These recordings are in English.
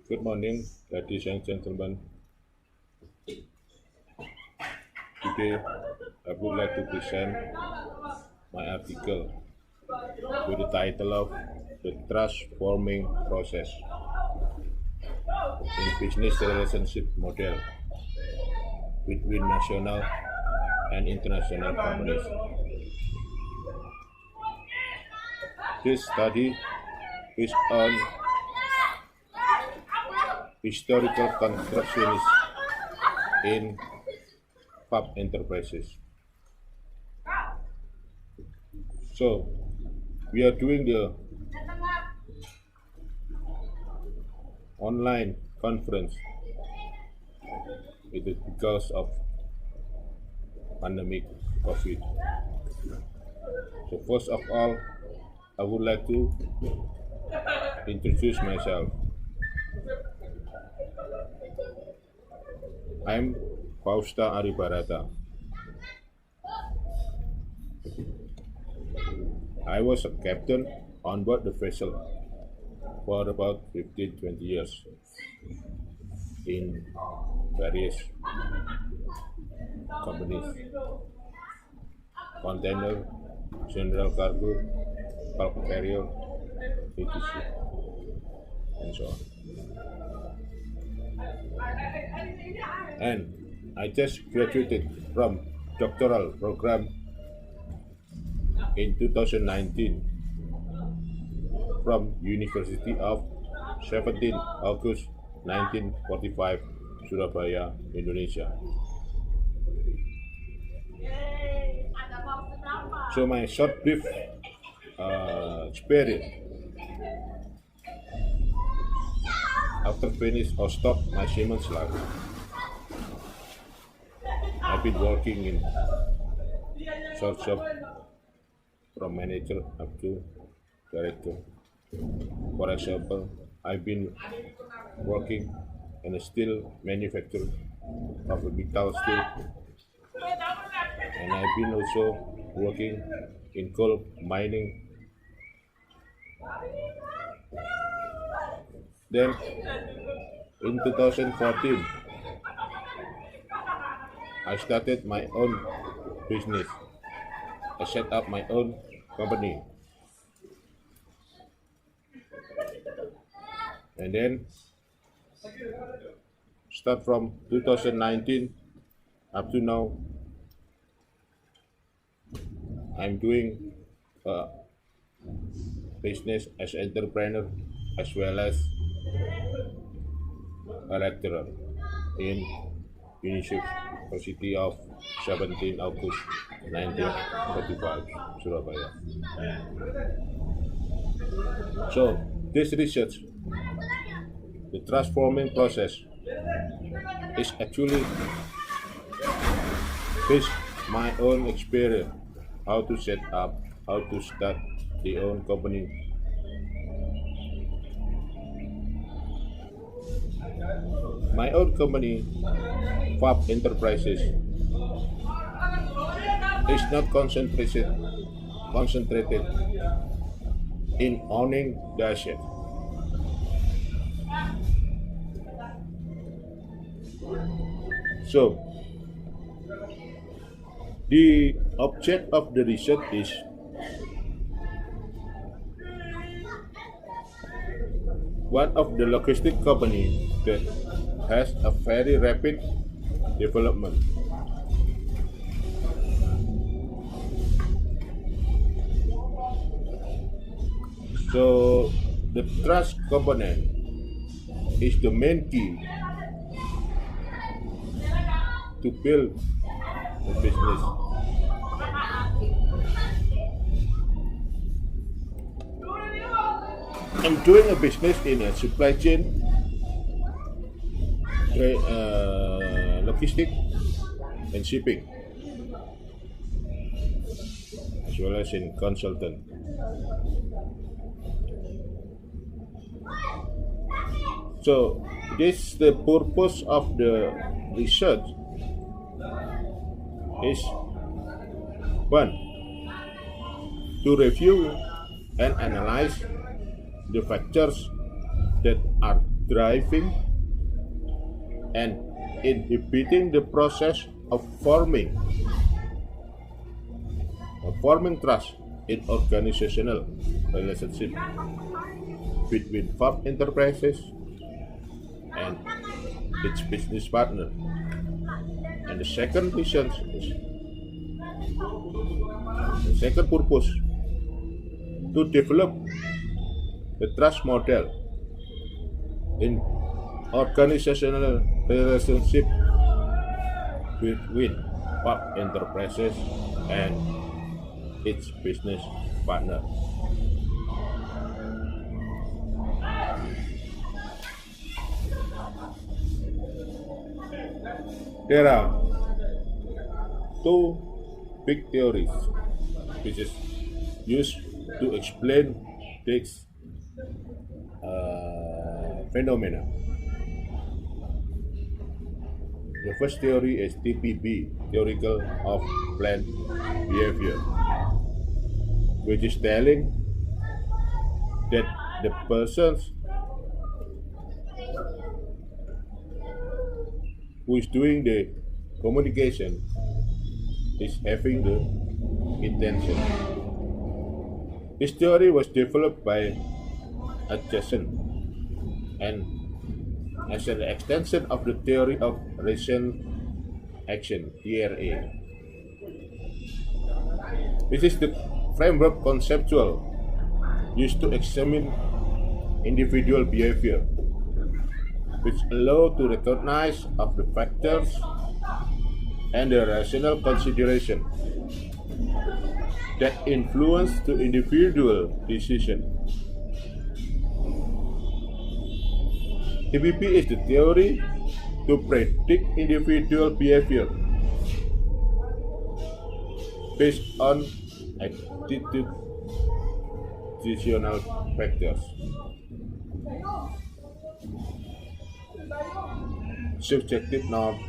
Good morning, ladies and gentlemen. Today, I would like to present my article with the title of The Transforming Process in Business Relationship Model between National and International Companies. This study is on historical constructionists in pub enterprises. So, we are doing the online conference. It is because of pandemic COVID. So first of all, I would like to introduce myself. I'm Fausta Aribarata. I was a captain on board the vessel for about 15-20 years in various companies, container, general cargo, bulk carrier, etc. and so on. And I just graduated from doctoral program in 2019 from University of 17 August 1945, Surabaya, Indonesia. So my short brief experience after finish or stop my Siemens life. I've been working in short job from manager up to director. For example, I've been working in a steel manufacturer of a metal steel, and I've been also working in coal mining. Then in 2014, I started my own business. I set up my own company. And then start from 2019 up to now, I'm doing business as entrepreneur as well as a lecturer in University of 17 August 1945, Surabaya. So this research, the transforming process, is actually based my own experience, how to set up, how to start the own company. My own company, Fab Enterprises, is not concentrated in owning the asset. So, the object of the research is one of the logistic company that has a very rapid development. So the trust component is the main key to build a business. I'm doing a business in a supply chain, logistic, and shipping, as well as in consultant. So this the purpose of the research is one, to review and analyze the factors that are driving and inhibiting the process of forming trust in organizational relationships between farm enterprises and its business partner. And the second purpose to develop the trust model in organizational relationship between farm enterprises and its business partner. There are two big theories which is used to explain this phenomena. The first theory is TPB, theoretical of plant behavior, which is telling that the persons who is doing the communication is having the intention. This theory was developed by adjacent and as an extension of the theory of recent action (TRA). This is the framework conceptual used to examine individual behavior, which allow to recognize of the factors and the rational consideration that influence the individual decision. TPP is the theory to predict individual behavior based on attitudinal factors. Subjective norm,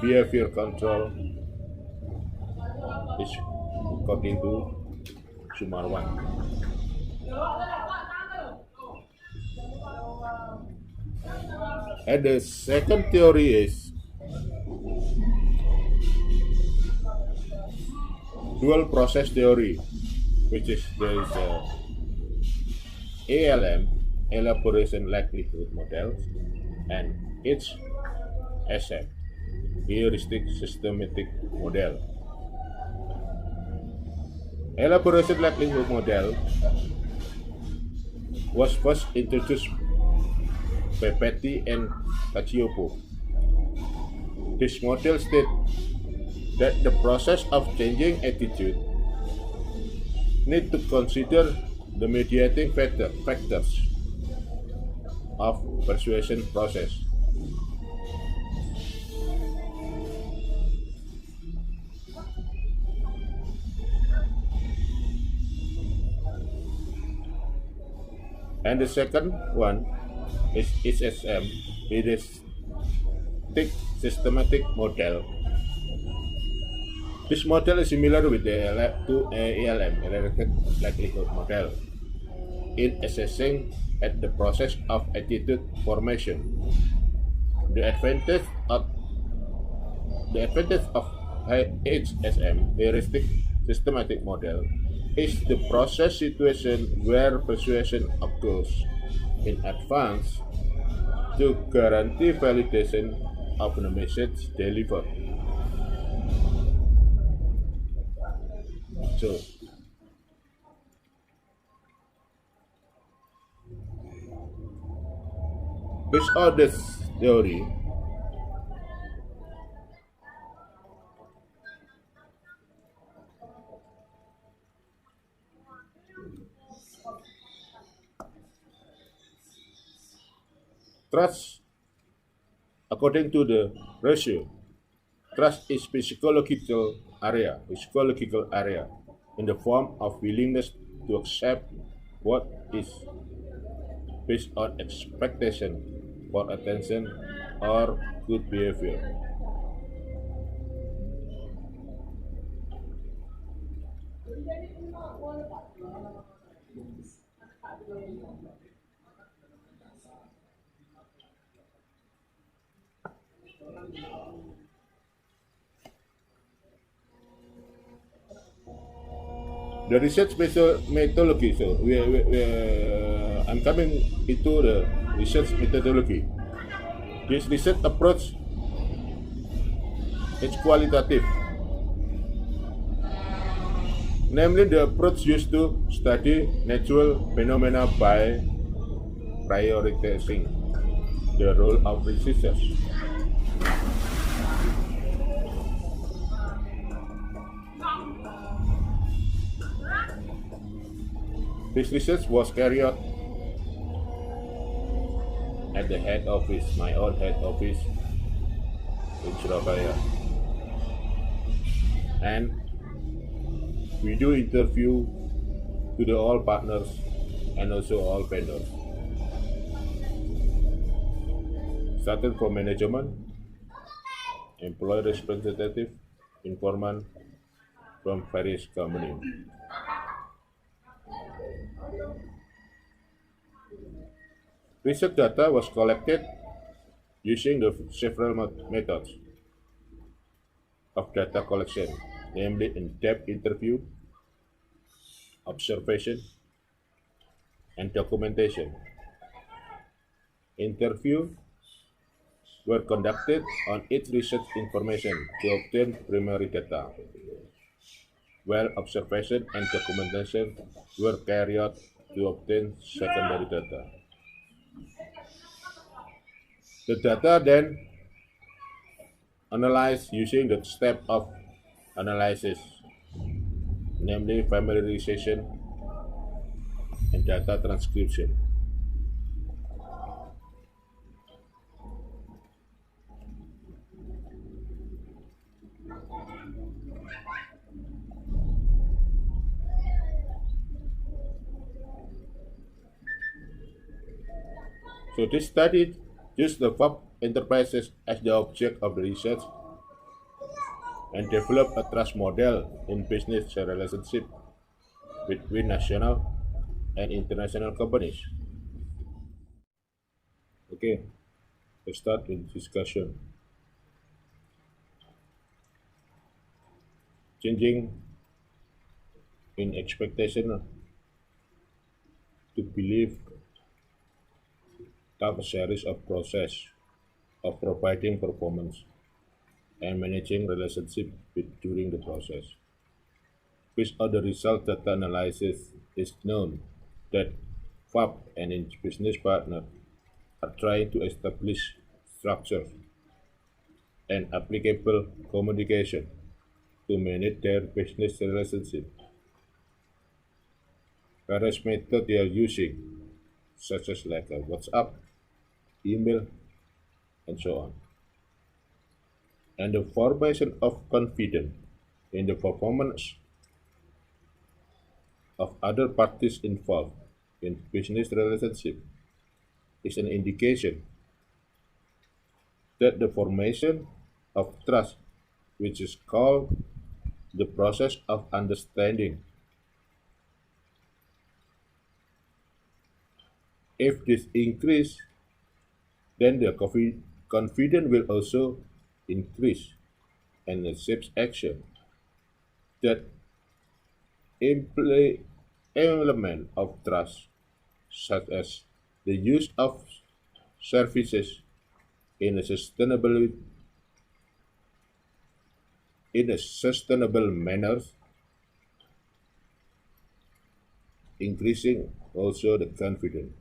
behavior control is according to Sumarwan. And the second theory is dual process theory, which is there is ALM, elaboration likelihood models, and its SF, heuristic systematic model. Elaboration likelihood model was first introduced by Petty and Cacioppo. This model states that the process of changing attitude need to consider the mediating factors of persuasion process. And the second one is HSM, heuristic systematic model. This model is similar with the ALM, elaborated likelihood model, in assessing at the process of attitude formation. The advantage of HSM, heuristic systematic model, is the process situation where persuasion occurs in advance to guarantee validation of the message delivered. So, based on this theory, trust, according to the ratio, trust is psychological area in the form of willingness to accept what is based on expectation for attention or good behavior. The research methodology. So I'm coming into the research methodology. This research approach is qualitative, namely the approach used to study natural phenomena by prioritizing the role of researchers. This research was carried out at the head office, my own head office in Surabaya, and we do interview to the all partners and also all vendors, starting from management, employee representative, informant from various companies. Research data was collected using the several methods of data collection, namely in-depth interview, observation, and documentation. Interviews were conducted on each research information to obtain primary data, while observation and documentation were carried out to obtain secondary data. The data then analyzed using the step of analysis, namely familiarization and data transcription. So this study used the FAB enterprises as the object of the research and developed a trust model in business relationship between national and international companies. Okay, let's start with discussion. Changing in expectation to believe have a series of process of providing performance and managing relationship during the process. Based on the result data analysis, is known that FAB and its business partner are trying to establish structure and applicable communication to manage their business relationship. Various methods they are using, such as like a WhatsApp, email, and so on. And the formation of confidence in the performance of other parties involved in business relationship is an indication that the formation of trust, which is called the process of understanding, if this increase, then the confidence will also increase and accepts action that imply element of trust, such as the use of services in a sustainable manner, increasing also the confidence.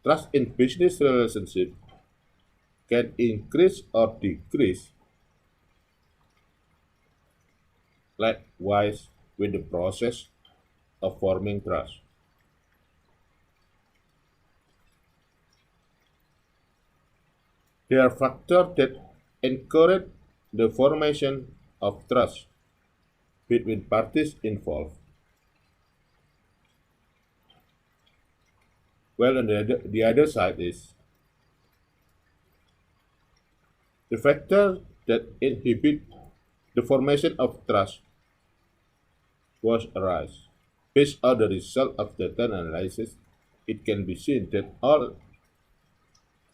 Trust in business relationship can increase or decrease likewise with the process of forming trust. There are factors that encourage the formation of trust between parties involved. Well, on the other side is the factor that inhibit the formation of trust was arise. Based on the result of data analysis, it can be seen that all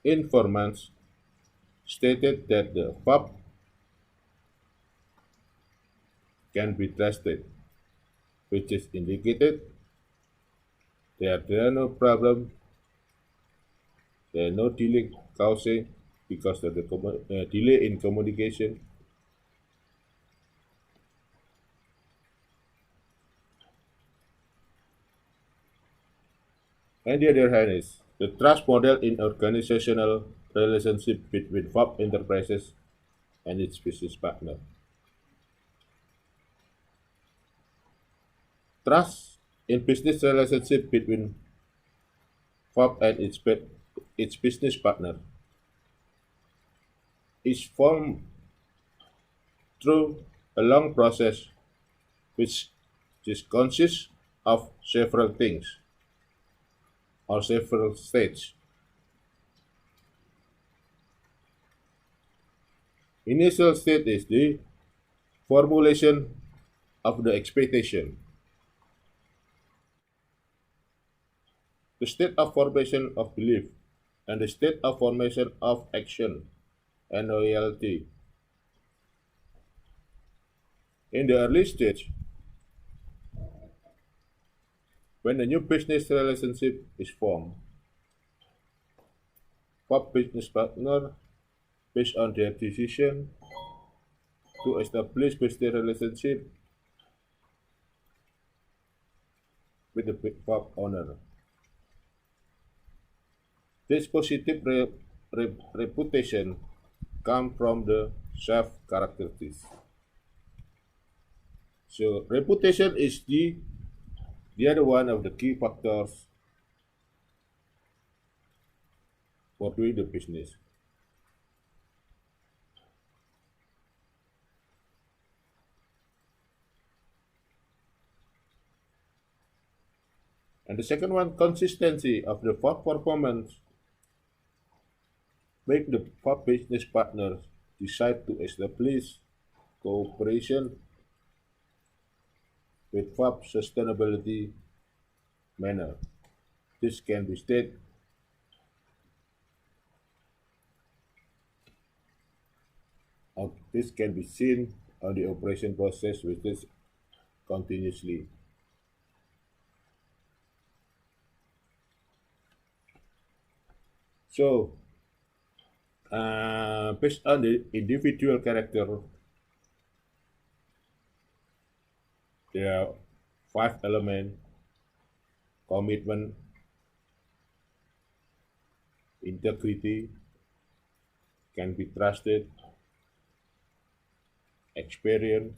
informants stated that the FOB can be trusted, which is indicated that there are no problem, there are no delay causing because of the delay in communication. And the other hand is the trust model in organizational relationship between FOB enterprises and its business partner. Trust in business relationship between FOB and its business partner is formed through a long process which just consists of several things or several stages. Initial state is the formulation of the expectation. The state of formation of belief and the state of formation of action and loyalty. In the early stage, when a new business relationship is formed, both business partner, based on their decision to establish business relationship with the pub owner. This positive reputation comes from the self characteristics. So reputation is the other one of the key factors for doing the business. And the second one, consistency of the pub performance make the pub business partners decide to establish cooperation with pub sustainability manner. This can be stated or this can be seen on the operation process which is continuously. So, based on the individual character, there are five elements: commitment, integrity, can be trusted, experience,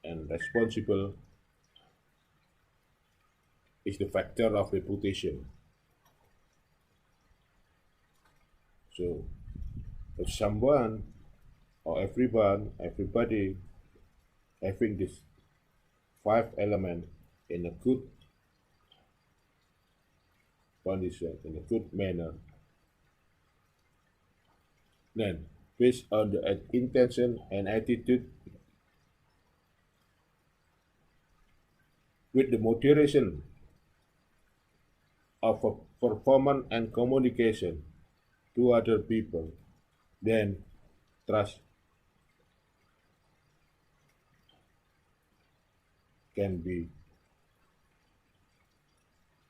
and responsible is the factor of reputation. So, if someone or everybody having this five element in a good condition, in a good manner, then based on the intention and attitude with the moderation of a performance and communication to other people, then trust can be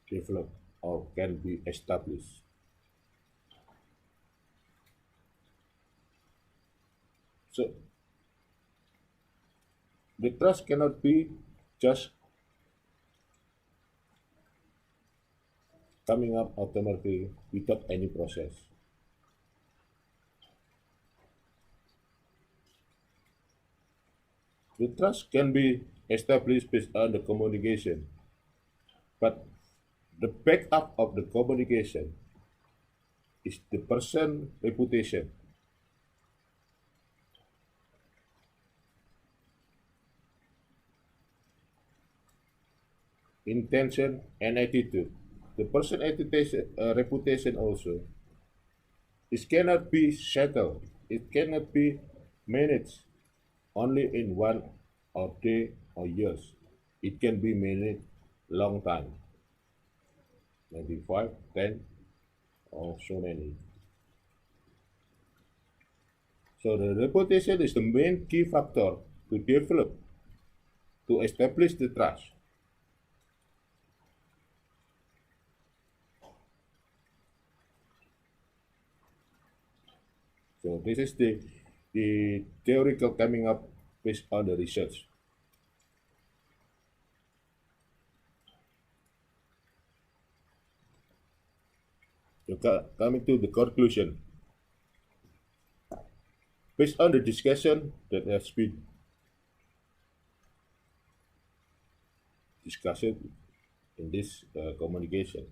developed or can be established. So the trust cannot be just coming up automatically without any process. The trust can be established based on the communication, but the backup of the communication is the person reputation, intention, and attitude. The person reputation also. It cannot be settled. It cannot be managed only in one or day or years. It can be managed long time, maybe 5, 10, or so many. So the reputation is the main key factor to develop, to establish the trust. So this is the theoretical coming up based on the research. So coming to the conclusion, based on the discussion that has been discussed in this communication,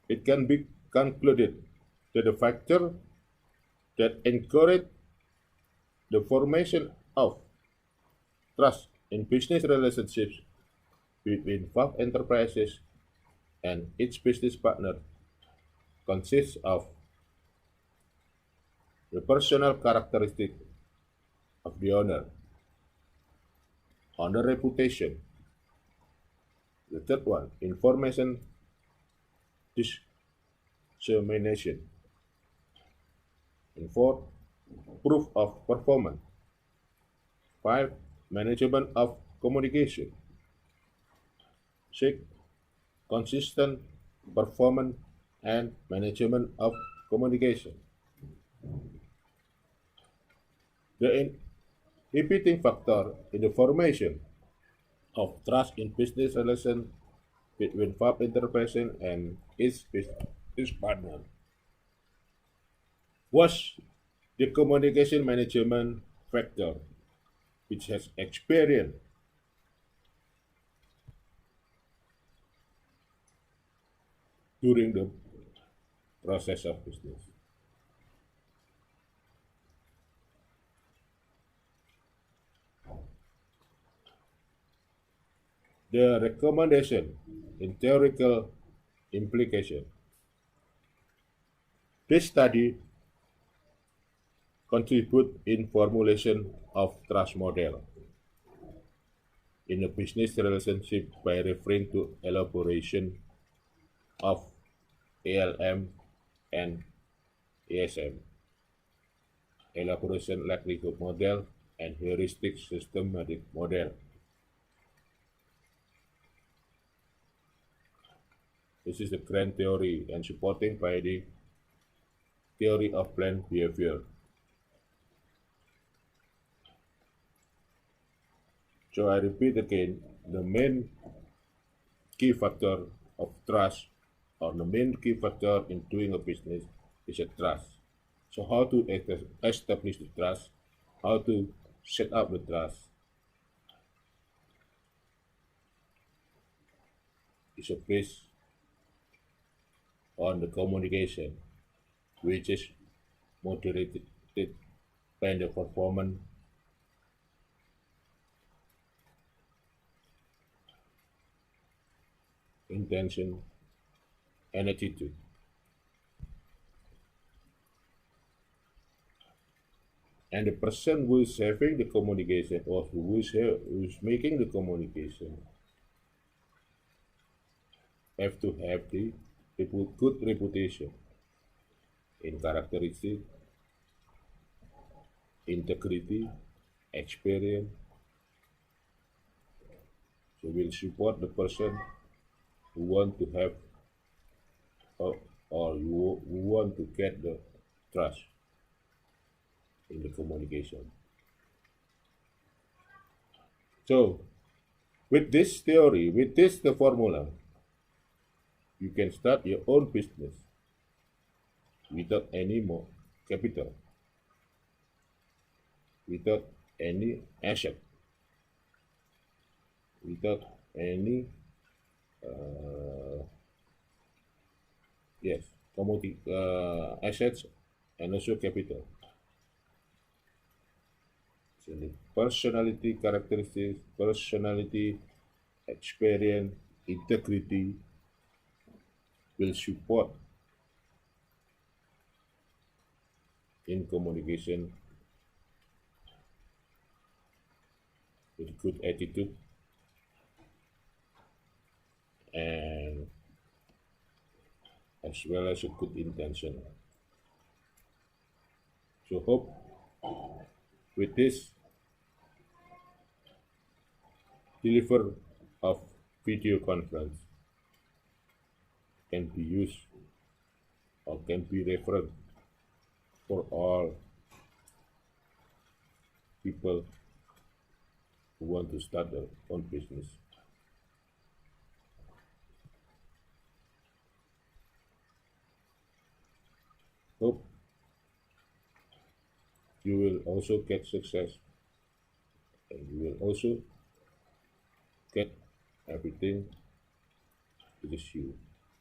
it can be concluded that the factor that encourage the formation of trust in business relationships between five enterprises and each business partner consists of the personal characteristic of the owner reputation. The third one, information dissemination. And fourth, proof of performance. Five, management of communication. Six, consistent performance and management of communication. The inhibiting factor in the formation of trust in business relations between five enterprises and its partner was the communication management factor, which has experience during the process of business. The recommendation in theoretical implication. This study contribute in formulation of trust model in a business relationship by referring to elaboration of ALM and ASM, elaboration likelihood model and heuristic systematic model. This is the grand theory and supporting by the theory of planned behavior. So I repeat again, the main key factor of trust or the main key factor in doing a business is a trust. So how to establish the trust, how to set up the trust is based on the communication, which is moderated by the performance, intention, and attitude. And the person who is having the communication or who is making the communication have to have the good reputation in characteristic, integrity, experience. So we'll support the person who want to have or, who want to get the trust in the communication. So with this theory, with this the formula, you can start your own business without any more capital, without any asset, without any uh, yes commodity assets and also capital. So the personality characteristics, personality, experience, integrity will support in communication with good attitude as well as a good intention. So hope with this deliver of video conference can be used or can be referred for all people who want to start their own business. Hope you will also get success and you will also get everything which you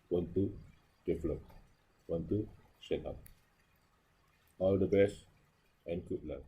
want to develop, want to set up. All the best and good luck.